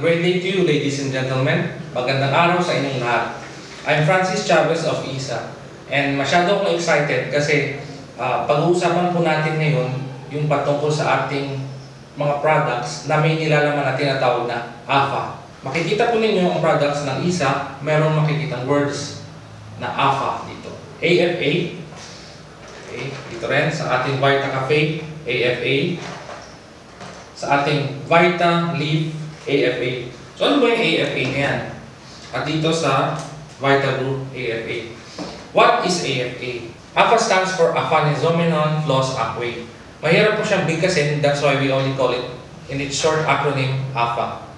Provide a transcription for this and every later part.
great day to you, ladies and gentlemen. Magandang araw sa inyong lahat. I'm Francis Chavez of ISA. And masyado akong excited kasi pag-uusapan po natin ngayon yung patungkol sa ating mga products na may nilalaman na tinatawag na AFA. Makikita po ninyo ang products ng ISA, meron makikitang words na AFA dito. AFA. Okay. Dito rin sa ating Vita Cafe, AFA. Sa ating Vita Leaf, AFA. So ano ba yung AFA na yan? At dito sa Vita Brew, AFA. What is AFA? AFA stands for Afanezomenon Floss Aquae. Mahirap po siyang bigkasin, that's why we only call it in its short acronym AFA.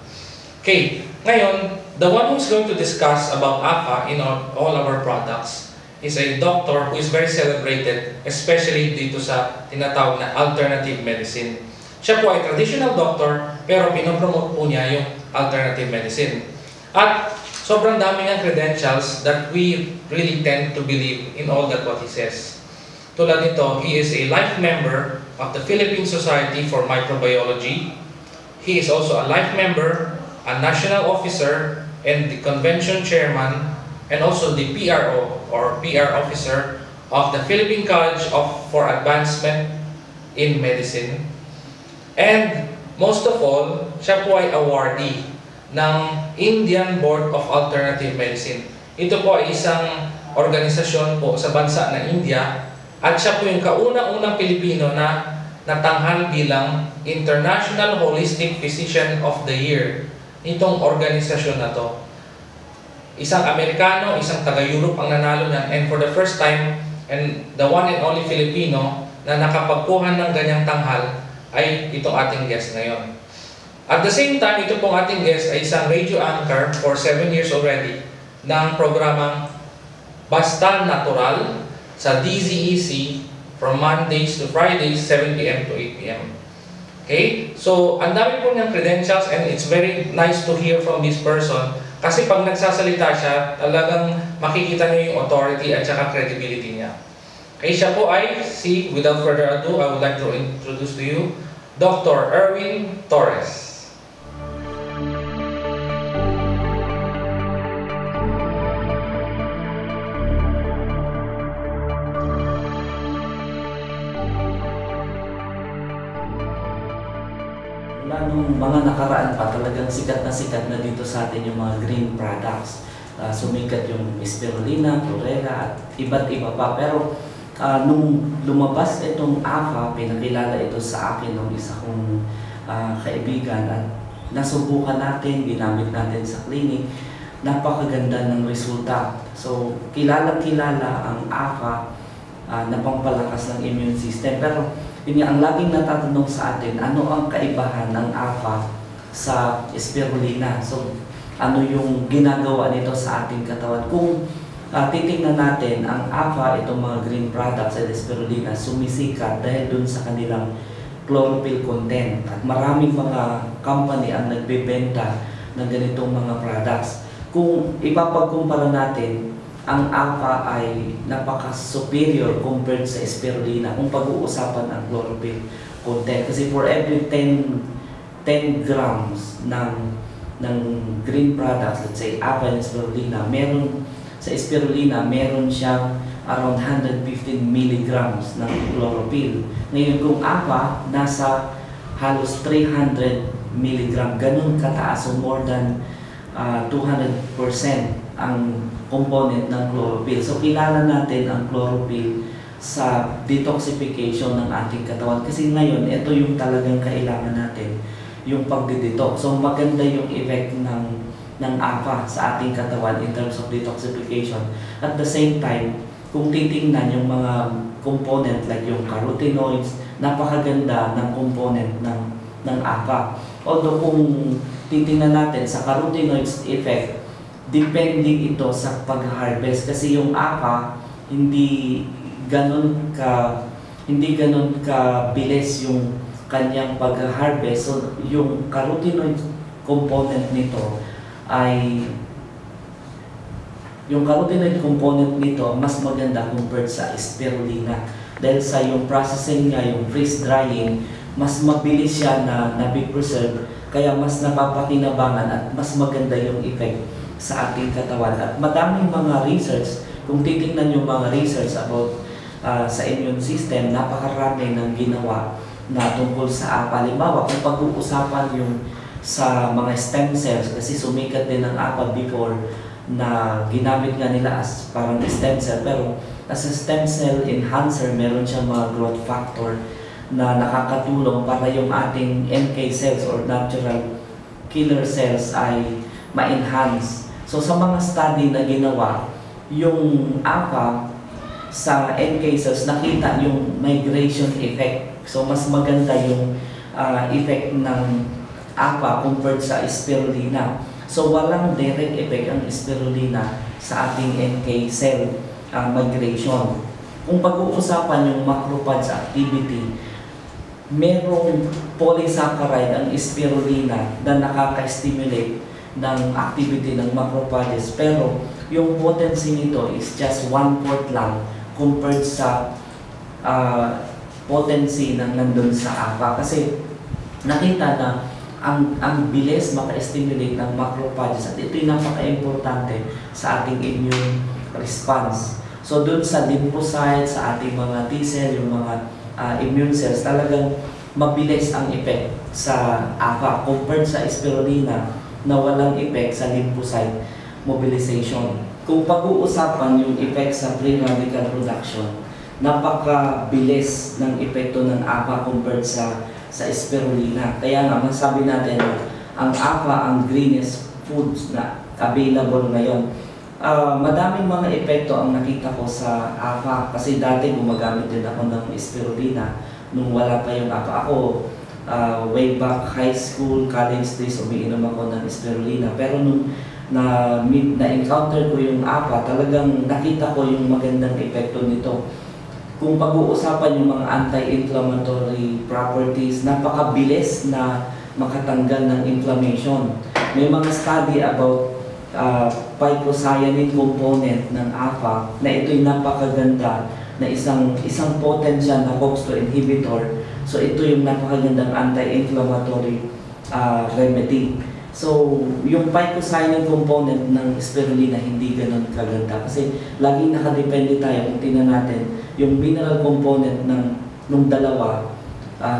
Okay, ngayon, the one who's going to discuss about AFA in all our products is a doctor who is very celebrated, especially dito sa tinatawag na alternative medicine. Siya po ay traditional doctor, pero pinopromote po niya yung alternative medicine. At sobrang dami ng credentials that we really tend to believe in all that what he says. Tulad nito, he is a life member of the Philippine Society for Microbiology. He is also a life member, a national officer, and the convention chairman, and also the PRO or PR officer of the Philippine College for Advancement in Medicine. And most of all, siya po ay awardee ng Indian Board of Alternative Medicine. Ito po ay isang organisasyon po sa bansa na India at siya po yung kauna-unang Pilipino na natanghal bilang International Holistic Physician of the Year nitong organisasyon na to. Isang Amerikano, isang taga-Europe ang nanalo niyan, and for the first time, and the one and only Filipino na nakapagkuhan ng ganyang tanghal ay itong ating guest ngayon. At the same time, ito pong ating guest ay isang radio anchor for 7 years already ng programang Basta Natural sa DZEC from Mondays to Fridays, 7 p.m. to 8 p.m. Okay? So, ang dami po niyang credentials and it's very nice to hear from this person kasi pag nagsasalita siya, talagang makikita niyo yung authority at saka credibility niya. Okay, siya po ay without further ado, I would like to introduce to you Dr. Erwin Torres. Nung mga nakaraan pa, talagang sikat na dito sa atin yung mga green products. Sumikat yung spirulina, chlorella, at iba't iba pa. Pero nung lumabas itong AFA, pinakilala ito sa akin ng isa kong kaibigan at nasubukan natin, ginamit natin sa clinic. Napakaganda ng resulta. So, kilala ang AFA na pampalakas ng immune system. Pero yun nga, ang laging natatanong sa atin, ano ang kaibahan ng AFA sa spirulina? So, ano yung ginagawa nito sa ating katawan? Kung titingnan natin, ang AFA, itong mga green products at spirulina, sumisikat dahil dun sa kanilang chlorophyll content. At maraming mga company ang nagbebenta ng ganitong mga products. Kung ipapagkumpara natin, ang AFA ay napaka-superior compared sa spirulina kung pag-uusapan ang chlorophyll content. Kasi for every 10 grams ng green products, let's say AFA and spirulina, sa spirulina, meron siyang around 115 milligrams ng chlorophyll. Ngayon kung AFA, nasa halos 300 milligram, ganun kataas, so more than 200% ang component ng chlorophyll. So kilala natin ang chlorophyll sa detoxification ng ating katawan. Kasi ngayon, ito yung talagang kailangan natin, yung pagdidetox. So maganda yung effect ng AFA sa ating katawan in terms of detoxification. At the same time, kung titingnan yung mga component like yung carotenoids, napakaganda ng component ng AFA. Although kung titingnan natin sa carotenoids effect, depende ito sa pag-harvest kasi yung AFA hindi ganun ka bilis yung kanyang pag-harvest. So yung carotenoid component nito mas maganda compared sa spirulina dahil sa yung processing niya, yung freeze drying, mas mabilis siya na nabipreserve kaya mas napapakinabangan at mas maganda yung effect sa ating katawan. At madaming mga research, kung titingnan yung mga research about sa immune system, napakarami ng ginawa na tungkol sa APA. Halimbawa, kung pag-uusapan yung sa mga stem cells, kasi sumikat din ang APA before na ginamit nga nila as parang stem cell, pero as a stem cell enhancer, meron siyang mga growth factor na nakakatulong para yung ating NK cells or natural killer cells ay ma-enhance. So sa mga study na ginawa, yung APA sa NK cells, nakita yung migration effect. So mas maganda yung effect ng APA compared sa spirulina. So walang direct effect ang spirulina sa ating NK cell migration. Kung pag-uusapan yung macrophage activity, merong polysaccharide ang spirulina na nakaka-stimulate ng activity ng macrophages, pero yung potency nito is just 1/4 lang compared sa potency ng nandun sa APA. Kasi nakita na ang bilis maka-stimulate ng macrophages at ito yung napaka-importante sa ating immune response. So dun sa lymphocytes, sa ating mga T-cell, yung mga immune cells, talagang mabilis ang effect sa APA compared sa spirulina na walang effect sa lymphocyte mobilization. Kung pag-uusapan yung effect sa free radical production, napakabilis ng epekto ng APA compared sa spirulina. Kaya nga, masabi natin na ang APA ang greenest foods na available ngayon. Madaming mga epekto ang nakita ko sa APA kasi dati gumagamit din ako ng spirulina nung wala pa yung APA. Ako, way back high school, college days, umiinom ako ng spirulina. Pero nung na-encounter ko yung APA, talagang nakita ko yung magandang epekto nito. Kung pag-uusapan yung mga anti-inflammatory properties, napakabilis na makatanggal ng inflammation. May mga study about phycocyanin component ng APA na ito'y napakaganda na isang potent siya na COX-2 inhibitor. So ito yung napakagandang anti-inflammatory remedy. So yung phycocyanin component ng spirulina hindi ganun kaganda kasi laging nakadepende tayo kung tingnan natin yung mineral component ng dalawa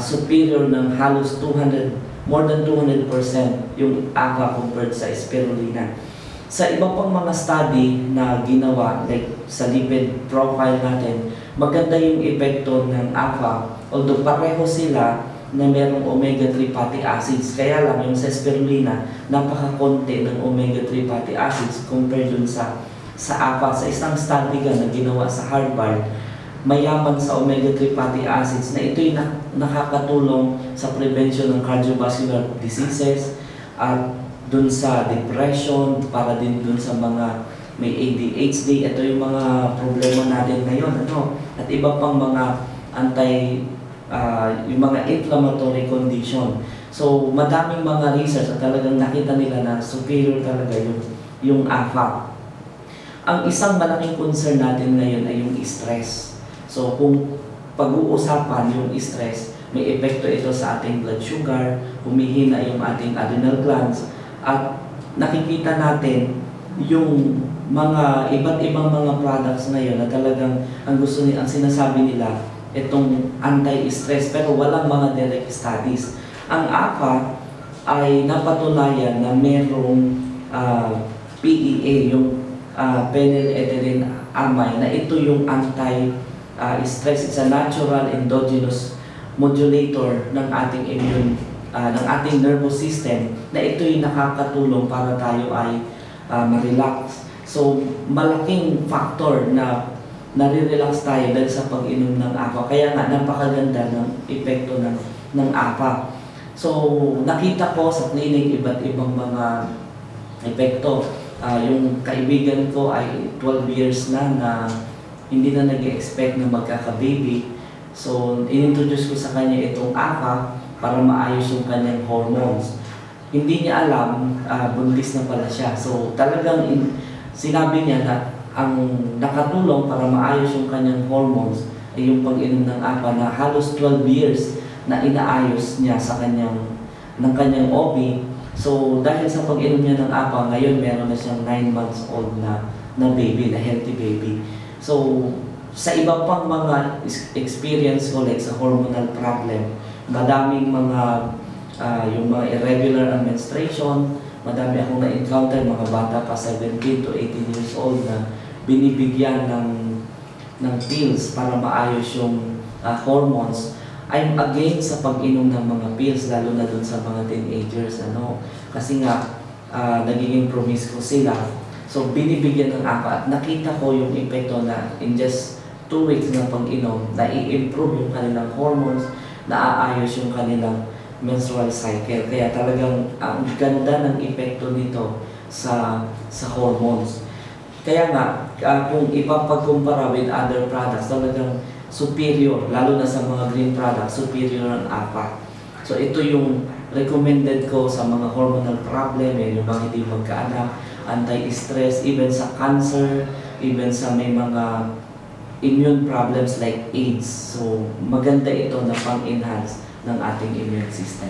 superior ng halos more than 200% yung APA compared sa spirulina. Sa iba pang mga study na ginawa, like sa lipid profile natin, maganda yung epekto ng APA, although pareho sila na merong omega-3 fatty acids. Kaya lang yung sa spirulina, napaka-konti ng omega-3 fatty acids compared dun sa APA. Sa isang study na ginawa sa Harvard, mayaman sa omega-3 fatty acids na ito'y nakakatulong sa prevention ng cardiovascular diseases at dun sa depression, para din dun sa mga may ADHD. Ito yung mga problema natin ngayon. At iba pang mga yung mga inflammatory condition. So madaming mga research at talagang nakita nila na superior talaga yung APA. Ang isang malaking concern natin ngayon ay yung stress. So kung pag-uusapan yung stress, may epekto ito sa ating blood sugar, humihina yung ating adrenal glands, at nakikita natin yung mga iba't ibang mga products ngayon na talagang ang sinasabi nila itong anti-stress, pero walang mga direct studies. Ang APA ay napatunayan na merong PEA, yung phenylethylamine amine, na ito yung anti-stress. It's a natural endogenous modulator ng ating ng ating nervous system, na ito'y nakakatulong para tayo ay ma-relax. So malaking factor na nare-relax tayo dahil sa pag-inom ng APA. Kaya nga napakaganda ng epekto ng APA. So nakita ko sa clinic iba't ibang mga epekto. Yung kaibigan ko ay 12 years na hindi na nag-expect na magkaka-baby. So inintroduce ko sa kanya itong APA para maayos yung kanyang hormones. Hindi niya alam, buntis na pala siya. So talagang sinabi niya na ang nakatulong para maayos yung kanyang hormones ay yung pag-inom ng APA na halos 12 years na inaayos niya sa kanyang ng kanyang OB. So dahil sa pag-inom niya ng APA, ngayon meron na siyang 9 months old na baby, na healthy baby. So sa iba pang mga experience ko like sa hormonal problem, madaming mga yung mga irregular ang menstruation, madami akong na-encounter mga bata pa 17 to 18 years old na binibigyan ng pills para maayos yung hormones. I'm against sa pag-inom ng mga pills, lalo na dun sa mga teenagers, kasi nga nagiging promiscuous sila. So binibigyan ng APA at nakita ko yung epekto na in just 2 weeks ng pag-inom, na i-improve yung kanilang hormones, naaayos yung kanilang menstrual cycle. Kaya talagang ang ganda ng epekto nito sa hormones. Kaya nga, kung ipapagkumpara with other products, talagang superior, lalo na sa mga green products, superior ang APA. So ito yung recommended ko sa mga hormonal problem, yung mga hindi magkaanak, anti-stress, even sa cancer, even sa may mga immune problems like AIDS. So maganda ito na pang-enhance ng ating immune system.